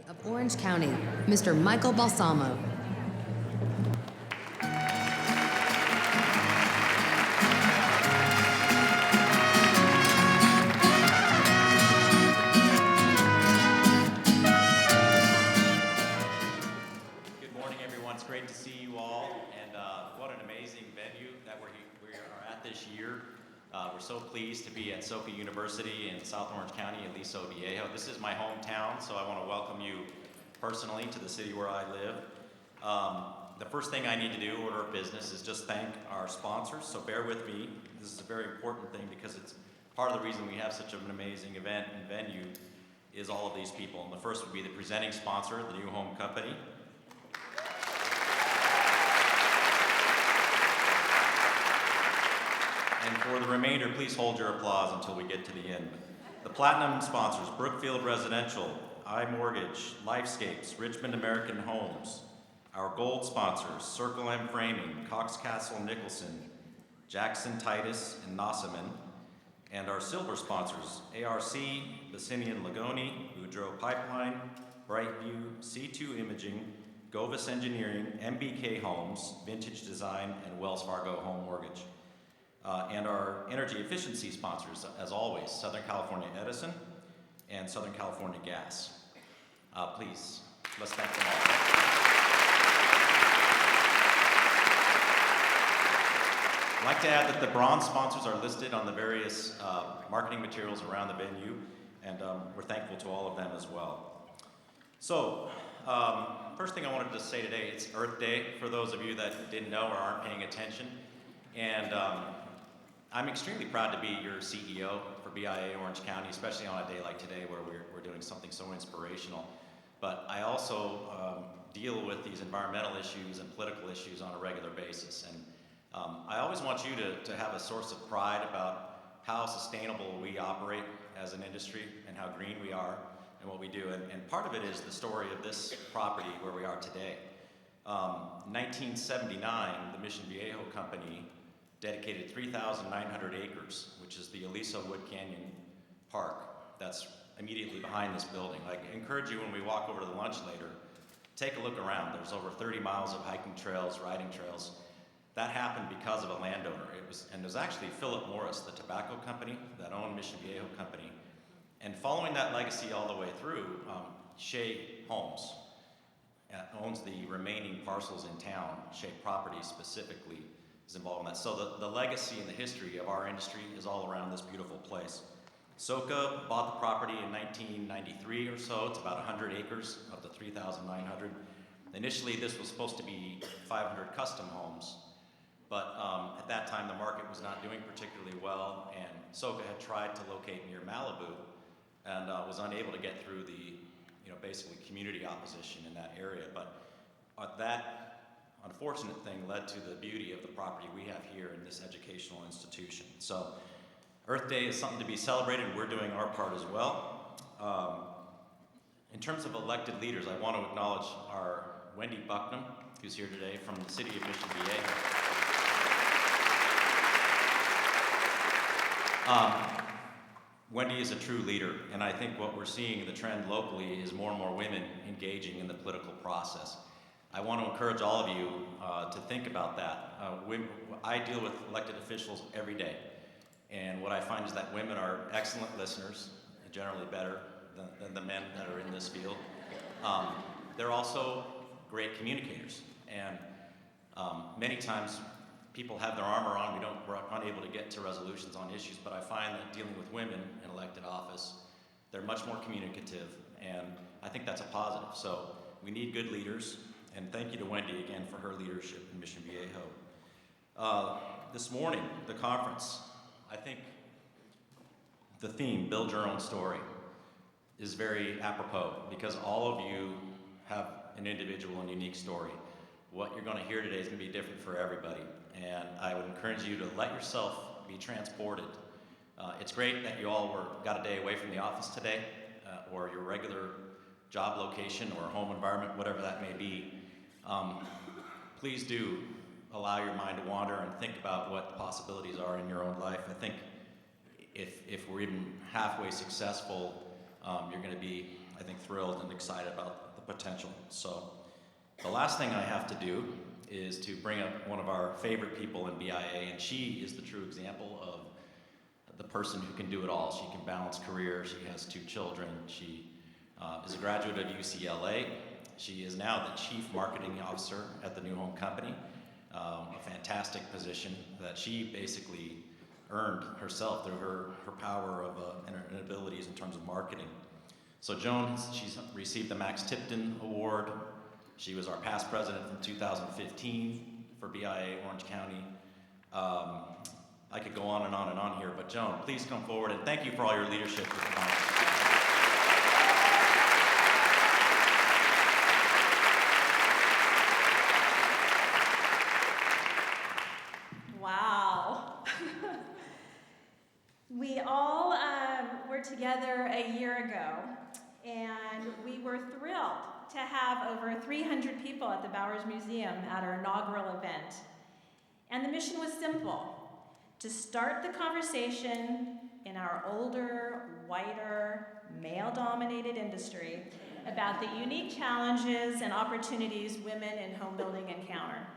of Orange County, Mr. Michael Balsamo. Good morning, everyone. It's great to see you all, and what an amazing venue that we are at this year. We're so pleased to be at Soka University in South Orange County, Aliso Viejo. This is my hometown, so I want to welcome you personally to the city where I live. The first thing I need to do, order of business, is just thank our sponsors, so bear with me. This is a very important thing because it's part of the reason we have such an amazing event and venue is all of these people. And the first would be the presenting sponsor, the New Home Company. And for the remainder, please hold your applause until we get to the end. The platinum sponsors, Brookfield Residential, iMortgage, Lifescapes, Richmond American Homes. Our gold sponsors, Circle M Framing, Cox Castle Nicholson, Jackson Titus, and Nossaman. And our silver sponsors, ARC, Bassinian Lagoni, Boudreaux Pipeline, Brightview, C2 Imaging, Govus Engineering, MBK Homes, Vintage Design, and Wells Fargo Home Mortgage. And our energy efficiency sponsors, as always, Southern California Edison and Southern California Gas. Please, let's thank them all. I'd like to add that the bronze sponsors are listed on the various marketing materials around the venue, and we're thankful to all of them as well. So, first thing I wanted to say today, it's Earth Day, for those of you that didn't know or aren't paying attention. And I'm extremely proud to be your CEO for BIA Orange County, especially on a day like today where we're doing something so inspirational. But I also deal with these environmental issues and political issues on a regular basis. And I always want you to have a source of pride about how sustainable we operate as an industry and how green we are and what we do. And part of it is the story of this property where we are today. 1979, the Mission Viejo Company dedicated 3,900 acres, which is the Aliso Wood Canyon Park that's immediately behind this building. I encourage you when we walk over to the lunch later, take a look around. There's over 30 miles of hiking trails, riding trails. That happened because of a landowner. It was actually Philip Morris, the tobacco company that owned Mission Viejo Company. And following that legacy all the way through, Shea Homes owns the remaining parcels in town. Shea Properties specifically is involved in that. So the legacy and the history of our industry is all around this beautiful place. Soka bought the property in 1993 or so. It's about 100 acres of the 3,900. Initially, this was supposed to be 500 custom homes, but at that time, the market was not doing particularly well, and Soka had tried to locate near Malibu and was unable to get through the, basically community opposition in that area. But that unfortunate thing led to the beauty of the property we have here in this educational institution. So Earth Day is something to be celebrated. We're doing our part as well. In terms of elected leaders, I want to acknowledge our Wendy Bucknam, who's here today from the city of Mission Viejo. Wendy is a true leader, and I think what we're seeing, the trend locally, is more and more women engaging in the political process. I want to encourage all of you to think about that. I deal with elected officials every day, and what I find is that women are excellent listeners, generally better than the men that are in this field. They're also great communicators, and many times people have their armor on. We're unable to get to resolutions on issues, but I find that dealing with women in elected office, they're much more communicative, and I think that's a positive. So we need good leaders. And thank you to Wendy again for her leadership in Mission Viejo. This morning, the conference, I think the theme, Build Your Own Story, is very apropos because all of you have an individual and unique story. What you're going to hear today is going to be different for everybody. And I would encourage you to let yourself be transported. It's great that you all got a day away from the office today or your regular job location or home environment, whatever that may be. Please do allow your mind to wander and think about what the possibilities are in your own life. I think if we're even halfway successful you're going to be, I think, thrilled and excited about the potential. So the last thing I have to do is to bring up one of our favorite people in BIA, and she is the true example of the person who can do it all. She can balance career. She has 2 children. She is a graduate of UCLA. She is now the Chief Marketing Officer at the New Home Company, a fantastic position that she basically earned herself through her power of and her abilities in terms of marketing. So Joan, she's received the Max Tipton Award. She was our past president from 2015 for BIA Orange County. I could go on and on and on here, but Joan, please come forward, and thank you for all your leadership with the conference. Wow. We all were together a year ago, and we were thrilled to have over 300 people at the Bowers Museum at our inaugural event. And the mission was simple: to start the conversation in our older, whiter, male-dominated industry about the unique challenges and opportunities women in home building encounter.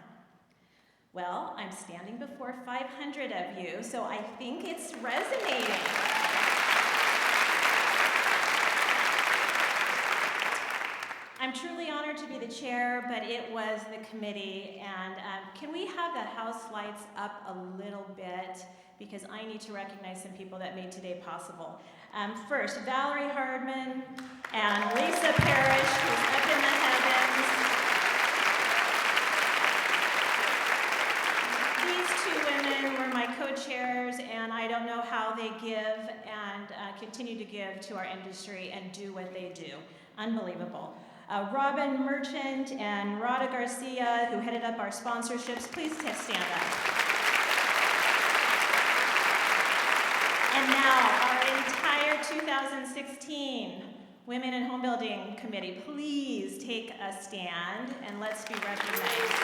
Well, I'm standing before 500 of you, so I think it's resonating. I'm truly honored to be the chair, but it was the committee, and can we have the house lights up a little bit, because I need to recognize some people that made today possible. First, Valerie Hardman and Lisa Parrish, who's up in the heavens. These 2 women were my co-chairs, and I don't know how they give and continue to give to our industry and do what they do. Unbelievable. Robin Merchant and Rada Garcia, who headed up our sponsorships, please stand up. And now, our entire 2016 Women in Home Building Committee, please take a stand and let's be recognized.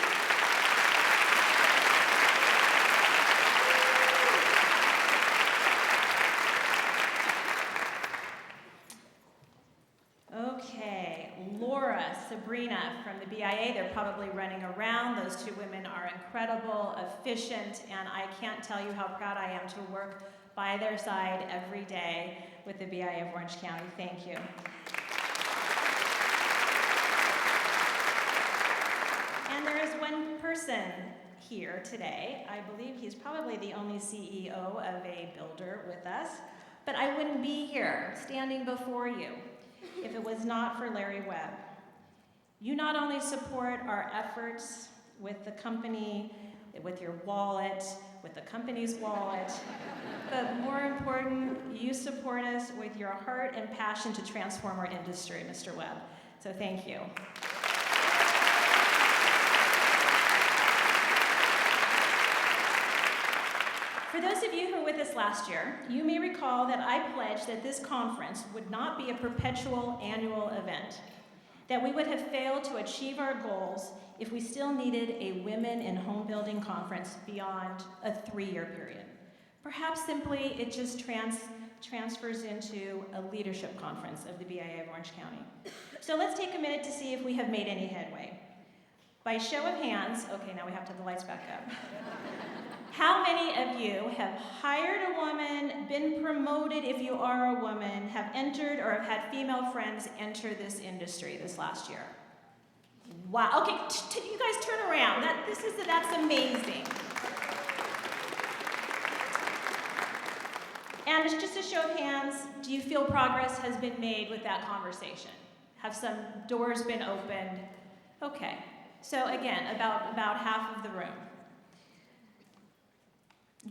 Okay, Laura, Sabrina from the BIA, they're probably running around. Those 2 women are incredible, efficient, and I can't tell you how proud I am to work by their side every day with the BIA of Orange County. Thank you. And there is one person here today. I believe he's probably the only CEO of a builder with us, but I wouldn't be here standing before you if it was not for Larry Webb. You not only support our efforts with the company, with your wallet, with the company's wallet, but more important, you support us with your heart and passion to transform our industry, Mr. Webb. So thank you. For those of you who were with us last year, you may recall that I pledged that this conference would not be a perpetual annual event, that we would have failed to achieve our goals if we still needed a Women in Home Building conference beyond a 3-year period. Perhaps simply it just transfers into a leadership conference of the BIA of Orange County. So let's take a minute to see if we have made any headway. By show of hands, okay, now we have to have the lights back up. How many of you have hired a woman, been promoted if you are a woman, have entered or have had female friends enter this industry this last year? Wow, okay, you guys turn around. That's amazing. And just a show of hands, do you feel progress has been made with that conversation? Have some doors been opened? Okay, so again, about half of the room.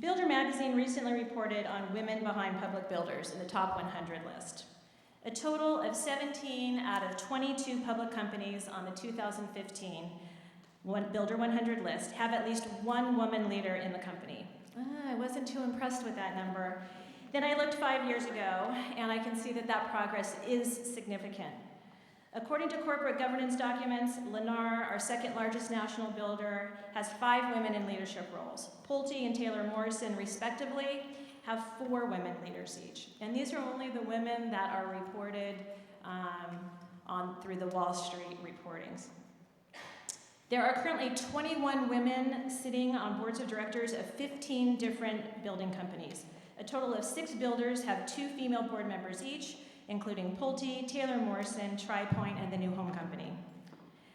Builder Magazine recently reported on women behind public builders in the top 100 list. A total of 17 out of 22 public companies on the 2015 Builder 100 list have at least one woman leader in the company. I wasn't too impressed with that number. Then I looked 5 years ago, and I can see that progress is significant. According to corporate governance documents, Lennar, our second largest national builder, has 5 women in leadership roles. Pulte and Taylor Morrison, respectively, have 4 women leaders each. And these are only the women that are reported through the Wall Street reportings. There are currently 21 women sitting on boards of directors of 15 different building companies. A total of 6 builders have 2 female board members each, including Pulte, Taylor Morrison, TriPoint, and the New Home Company.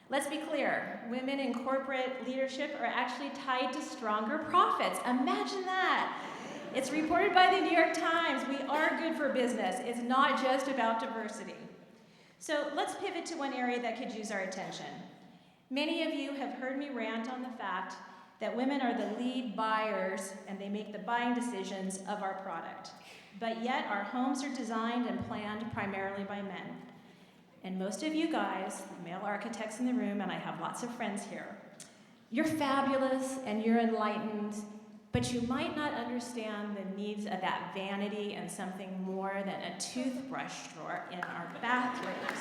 Let's be clear, women in corporate leadership are actually tied to stronger profits. Imagine that. It's reported by the New York Times. We are good for business. It's not just about diversity. So let's pivot to one area that could use our attention. Many of you have heard me rant on the fact that women are the lead buyers and they make the buying decisions of our product. But yet our homes are designed and planned primarily by men. And most of you guys, male architects in the room, and I have lots of friends here, you're fabulous and you're enlightened, but you might not understand the needs of that vanity and something more than a toothbrush drawer in our bathrooms.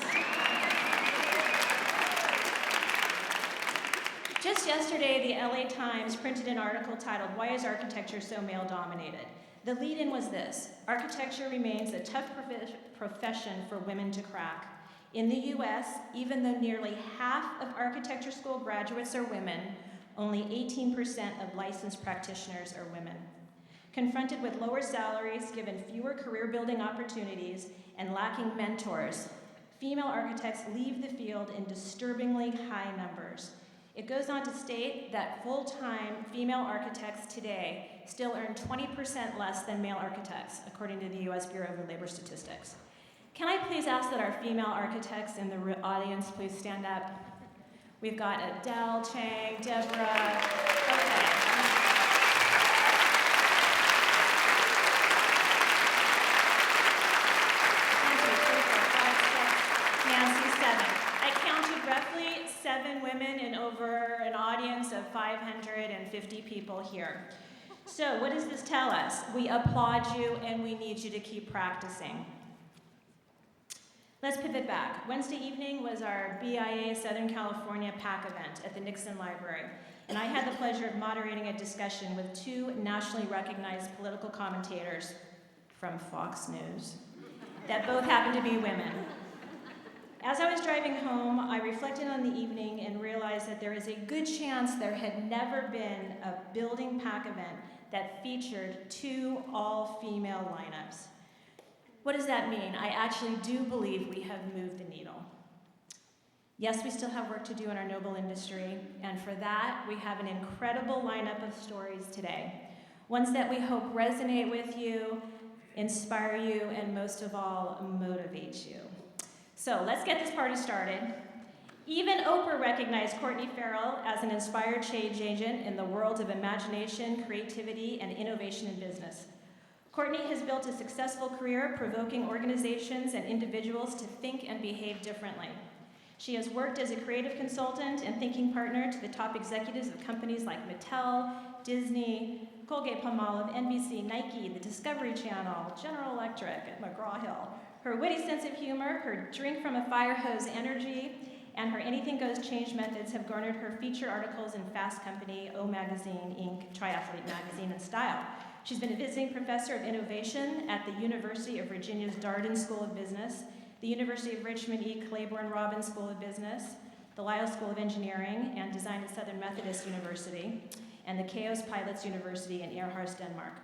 Just yesterday, the LA Times printed an article titled, "Why is Architecture So Male-Dominated?" The lead-in was this: architecture remains a tough profession for women to crack. In the US, even though nearly half of architecture school graduates are women, only 18% of licensed practitioners are women. Confronted with lower salaries, given fewer career-building opportunities, and lacking mentors, female architects leave the field in disturbingly high numbers. It goes on to state that full-time female architects today still earn 20% less than male architects, according to the US Bureau of Labor Statistics. Can I please ask that our female architects in the audience please stand up? We've got Adele, Chang, Deborah. Okay. Nancy, 7. I counted roughly 7 women in over an audience of 550 people here. So what does this tell us? We applaud you and we need you to keep practicing. Let's pivot back. Wednesday evening was our BIA Southern California PAC event at the Nixon Library, and I had the pleasure of moderating a discussion with 2 nationally recognized political commentators from Fox News that both happen to be women. As I was driving home, I reflected on the evening and realized that there is a good chance there had never been a building PAC event that featured 2 all-female lineups. What does that mean? I actually do believe we have moved the needle. Yes, we still have work to do in our noble industry, and for that, we have an incredible lineup of stories today. Ones that we hope resonate with you, inspire you, and most of all, motivate you. So let's get this party started. Even Oprah recognized Courtney Farrell as an inspired change agent in the world of imagination, creativity, and innovation in business. Courtney has built a successful career provoking organizations and individuals to think and behave differently. She has worked as a creative consultant and thinking partner to the top executives of companies like Mattel, Disney, Colgate-Palmolive, NBC, Nike, the Discovery Channel, General Electric, and McGraw-Hill. Her witty sense of humor, her drink from a fire hose energy, and her anything goes change methods have garnered her feature articles in Fast Company, O Magazine, Inc., Triathlete Magazine, and Style. She's been a visiting professor of innovation at the University of Virginia's Darden School of Business, the University of Richmond E. Claiborne Robbins School of Business, the Lyle School of Engineering and Design at Southern Methodist University, and the Chaos Pilots University in Aarhus, Denmark.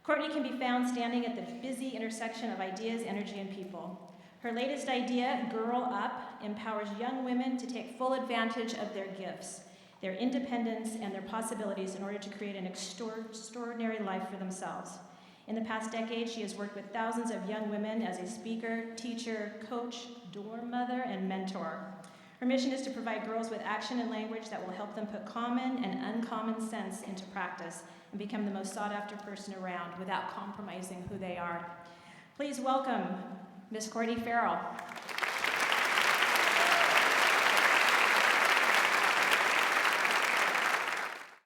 Courtney can be found standing at the busy intersection of ideas, energy, and people. Her latest idea, Girl Up, empowers young women to take full advantage of their gifts, their independence, and their possibilities in order to create an extraordinary life for themselves. In the past decade, she has worked with thousands of young women as a speaker, teacher, coach, dorm mother, and mentor. Her mission is to provide girls with action and language that will help them put common and uncommon sense into practice and become the most sought-after person around without compromising who they are. Please welcome Miss Courtney Farrell.